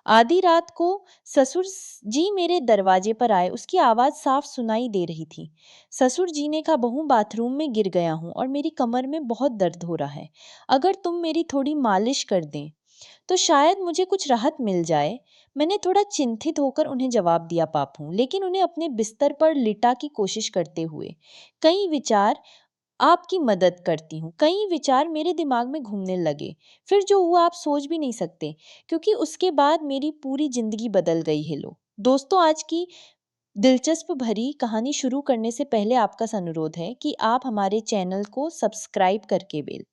आधी रात को ससुर जी मेरे दरवाजे पर आए। उसकी आवाज़ साफ सुनाई दे रही थी। ससुर जी ने कहा, बहू बाथरूम में गिर गया हूँ और मेरी कमर में बहुत दर्द हो रहा है। अगर तुम मेरी थोड़ी मालिश कर दें तो शायद मुझे कुछ राहत मिल जाए। मैंने थोड़ा चिंतित होकर उन्हें जवाब दिया, पापू, लेकिन उन्हें अपने बिस्तर पर लिटा की कोशिश करते हुए। कई विचार आपकी मदद करती हूँ। कई विचार मेरे दिमाग में घूमने लगे। फिर जो हुआ आप सोच भी नहीं सकते, क्योंकि उसके बाद मेरी पूरी जिंदगी बदल गई है। लो दोस्तों, आज की दिलचस्प भरी कहानी शुरू करने से पहले आपका सा अनुरोध है कि आप हमारे चैनल को सब्सक्राइब करके बेल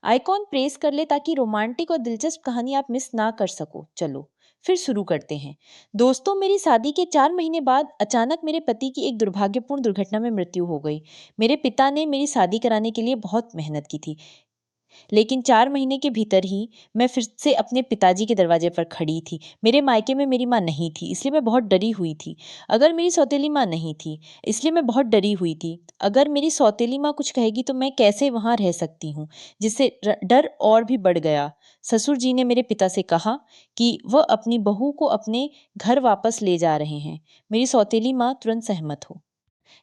आइकॉन प्रेस कर ले, ताकि रोमांटिक और दिलचस्प कहानी आप मिस ना कर सको। चलो फिर शुरू करते हैं। दोस्तों, मेरी शादी के 4 महीने बाद अचानक मेरे पति की एक दुर्भाग्यपूर्ण दुर्घटना में मृत्यु हो गई। मेरे पिता ने मेरी शादी कराने के लिए बहुत मेहनत की थी, लेकिन 4 महीने के भीतर ही मैं फिर से अपने पिताजी के दरवाजे पर खड़ी थी। मेरे मायके में मेरी माँ नहीं थी, इसलिए मैं बहुत डरी हुई थी। अगर मेरी सौतेली माँ नहीं थी, इसलिए मैं बहुत डरी हुई थी। अगर मेरी सौतेली माँ कुछ कहेगी तो मैं कैसे वहाँ रह सकती हूँ, जिससे डर और भी बढ़ गया। ससुर जी ने मेरे पिता से कहा कि वह अपनी बहू को अपने घर वापस ले जा रहे हैं। मेरी सौतेली माँ तुरंत सहमत हो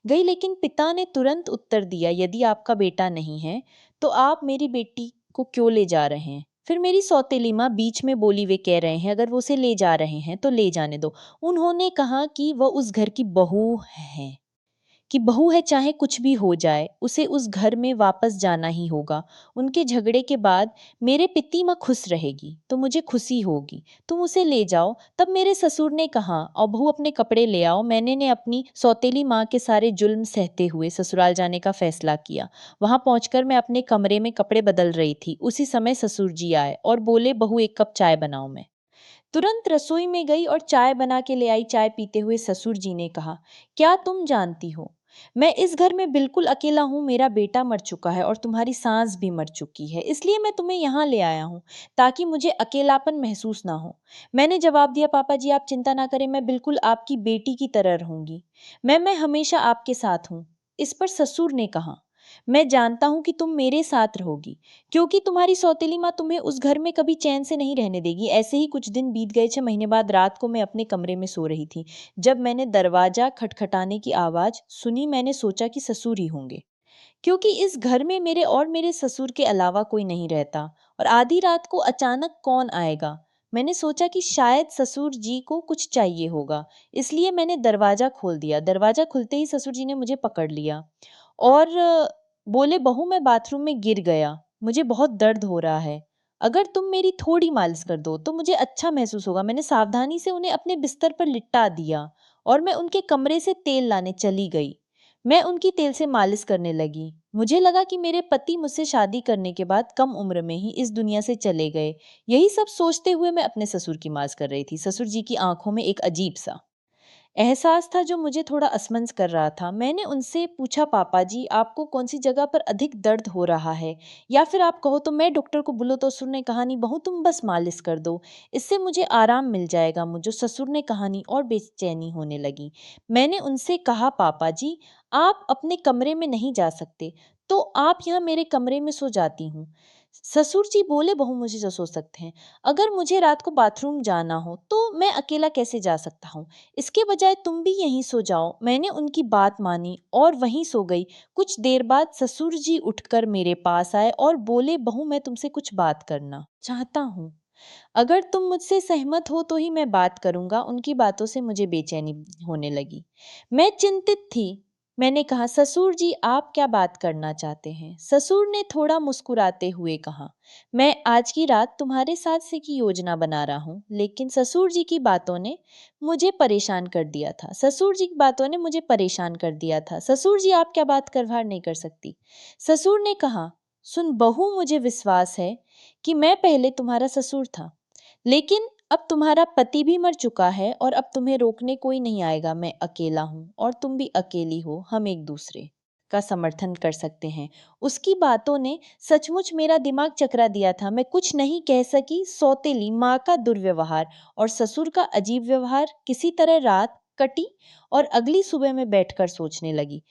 गई, लेकिन पिता ने तुरंत उत्तर दिया, यदि आपका बेटा नहीं है तो आप मेरी बेटी को क्यों ले जा रहे हैं। फिर मेरी सौतेली माँ बीच में बोली, वे कह रहे हैं अगर वो उसे ले जा रहे हैं तो ले जाने दो। उन्होंने कहा कि वह उस घर की बहू है, चाहे कुछ भी हो जाए उसे उस घर में वापस जाना ही होगा। उनके झगड़े के बाद मेरे पिती माँ खुश रहेगी तो मुझे खुशी होगी। तुम उसे ले जाओ। तब मेरे ससुर ने कहा, और बहू अपने कपड़े ले आओ। मैंने ने अपनी सौतेली माँ के सारे जुल्म सहते हुए ससुराल जाने का फैसला किया। वहां पहुंचकर मैं अपने कमरे में कपड़े बदल रही थी। उसी समय ससुर जी आए और बोले, बहू एक कप चाय बनाओ। मैं तुरंत रसोई में गई और चाय बना के ले आई। चाय पीते हुए ससुर जी ने कहा, क्या तुम जानती हो, मैं इस घर में बिल्कुल अकेला हूँ। मेरा बेटा मर चुका है और तुम्हारी सास भी मर चुकी है, इसलिए मैं तुम्हें यहाँ ले आया हूँ, ताकि मुझे अकेलापन महसूस ना हो। मैंने जवाब दिया, पापा जी आप चिंता ना करें, मैं बिल्कुल आपकी बेटी की तरह रहूंगी। मैं हमेशा आपके साथ हूँ। इस पर ससुर ने कहा, मैं जानता हूं कि तुम मेरे साथ रहोगी, क्योंकि तुम्हारी सौतेली माँ तुम्हें उस घर में कभी चैन से नहीं रहने देगी। ऐसे ही कुछ दिन बीत गए। 6 महीने बाद रात को मैं अपने कमरे में सो रही थी। जब मैंने दरवाजा खटखटाने की आवाज सुनी, मैंने सोचा कि ससुर ही होंगे, क्योंकि इस घर में मेरे ससुर के अलावा कोई नहीं रहता। और आधी रात को अचानक कौन आएगा। मैंने सोचा कि शायद ससुर जी को कुछ चाहिए होगा, इसलिए मैंने दरवाजा खोल दिया। दरवाजा खुलते ही ससुर जी ने मुझे पकड़ लिया और बोले, बहू मैं बाथरूम में गिर गया, मुझे बहुत दर्द हो रहा है। अगर तुम मेरी थोड़ी मालिश कर दो तो मुझे अच्छा महसूस होगा। मैंने सावधानी से उन्हें अपने बिस्तर पर लिटा दिया और मैं उनके कमरे से तेल लाने चली गई। मैं उनकी तेल से मालिश करने लगी। मुझे लगा कि मेरे पति मुझसे शादी करने के बाद कम उम्र में ही इस दुनिया से चले गए। यही सब सोचते हुए मैं अपने ससुर की मालिश कर रही थी। ससुर जी की आंखों में एक अजीब सा एहसास था जो मुझे थोड़ा असमंज कर रहा था। मैंने उनसे पूछा, पापा जी आपको कौन सी जगह पर अधिक दर्द हो रहा है, या फिर आप कहो तो मैं डॉक्टर को बुलाऊं। तो ससुर ने कहा, नहीं बहू तुम बस मालिश कर दो, इससे मुझे आराम मिल जाएगा। मुझे ससुर ने कहानी और बेचैनी होने लगी। मैंने उनसे कहा, पापा जी आप अपने कमरे में नहीं जा सकते, तो आप यहाँ मेरे कमरे में सो जाती हूँ। ससुर जी बोले, बहू मुझे जो सो सकते हैं, अगर मुझे रात को बाथरूम जाना हो तो मैं अकेला कैसे जा सकता हूँ। इसके बजाय तुम भी यहीं सो जाओ। मैंने उनकी बात मानी और वहीं सो गई। कुछ देर बाद ससुर जी उठकर मेरे पास आए और बोले, बहू मैं तुमसे कुछ बात करना चाहता हूँ। अगर तुम मुझसे सहमत हो तो ही मैं बात करूंगा। उनकी बातों से मुझे बेचैनी होने लगी। मैं चिंतित थी। मैंने कहा, ससुर जी आप क्या बात करना चाहते हैं। ससुर ने थोड़ा मुस्कुराते हुए कहा, मैं आज की रात तुम्हारे साथ से की योजना बना रहा हूँ। लेकिन ससुर जी की बातों ने मुझे परेशान कर दिया था। ससुर जी आप क्या बात कर बाहर नहीं कर सकती। ससुर ने कहा, सुन बहू, मुझे विश्वास है कि मैं पहले तुम्हारा ससुर था, लेकिन अब तुम्हारा पति भी मर चुका है और अब तुम्हें रोकने कोई नहीं आएगा। मैं अकेला हूँ और तुम भी अकेली हो। हम एक दूसरे का समर्थन कर सकते हैं। उसकी बातों ने सचमुच मेरा दिमाग चकरा दिया था। मैं कुछ नहीं कह सकी। सौतेली माँ का दुर्व्यवहार और ससुर का अजीब व्यवहार। किसी तरह रात कटी और अगली सुबह में बैठकर सोचने लगी।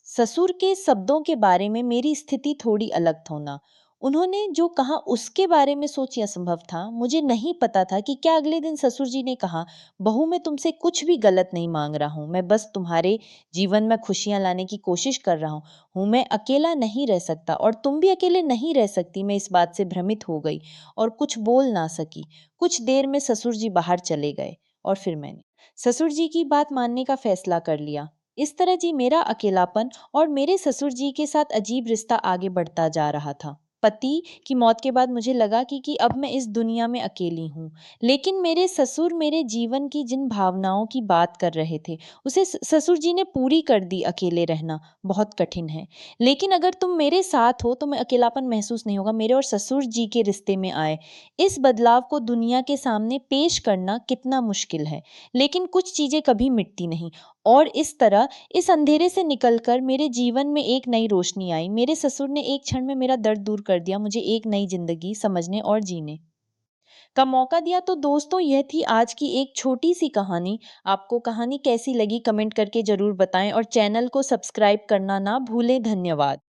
ससुर के शब्दों के बारे में मेरी स्थिति थोड़ी अलग थी ना। उन्होंने जो कहा उसके बारे में सोचिए असंभव था। मुझे नहीं पता था कि क्या अगले दिन ससुर जी ने कहा, "बहू मैं तुमसे कुछ भी गलत नहीं माँग रहा हूँ, मैं बस तुम्हारे जीवन में खुशियाँ लाने की कोशिश कर रहा हूँ। मैं अकेला नहीं रह सकता और तुम भी अकेले नहीं रह सकती।" मैं इस बात से भ्रमित हो गई और कुछ बोल ना सकी। कुछ देर में ससुर जी बाहर चले गए और फिर मैंने ससुर जी की बात मानने का फैसला कर लिया। इस तरह जी मेरा अकेलापन और मेरे ससुर जी के साथ अजीब रिश्ता आगे बढ़ता जा रहा था। पति की मौत के बाद मुझे लगा कि अब मैं इस दुनिया में अकेली हूँ। लेकिन मेरे ससुर मेरे जीवन की जिन भावनाओं की बात कर रहे थे, उसे ससुर जी ने पूरी कर दी। अकेले रहना बहुत कठिन है, लेकिन अगर तुम मेरे साथ हो तो मैं अकेलापन महसूस नहीं होगा। मेरे और ससुर जी के रिश्ते में आए इस बदलाव को दुनिया के सामने पेश करना कितना मुश्किल है, लेकिन कुछ चीजें कभी मिटती नहीं। और इस तरह इस अंधेरे से निकलकर मेरे जीवन में एक नई रोशनी आई। मेरे ससुर ने एक क्षण में मेरा दर्द दूर कर दिया, मुझे एक नई ज़िंदगी समझने और जीने का मौका दिया। तो दोस्तों यह थी आज की एक छोटी-सी कहानी। आपको कहानी कैसी लगी कमेंट करके ज़रूर बताएँ और चैनल को सब्सक्राइब करना ना भूलें। धन्यवाद।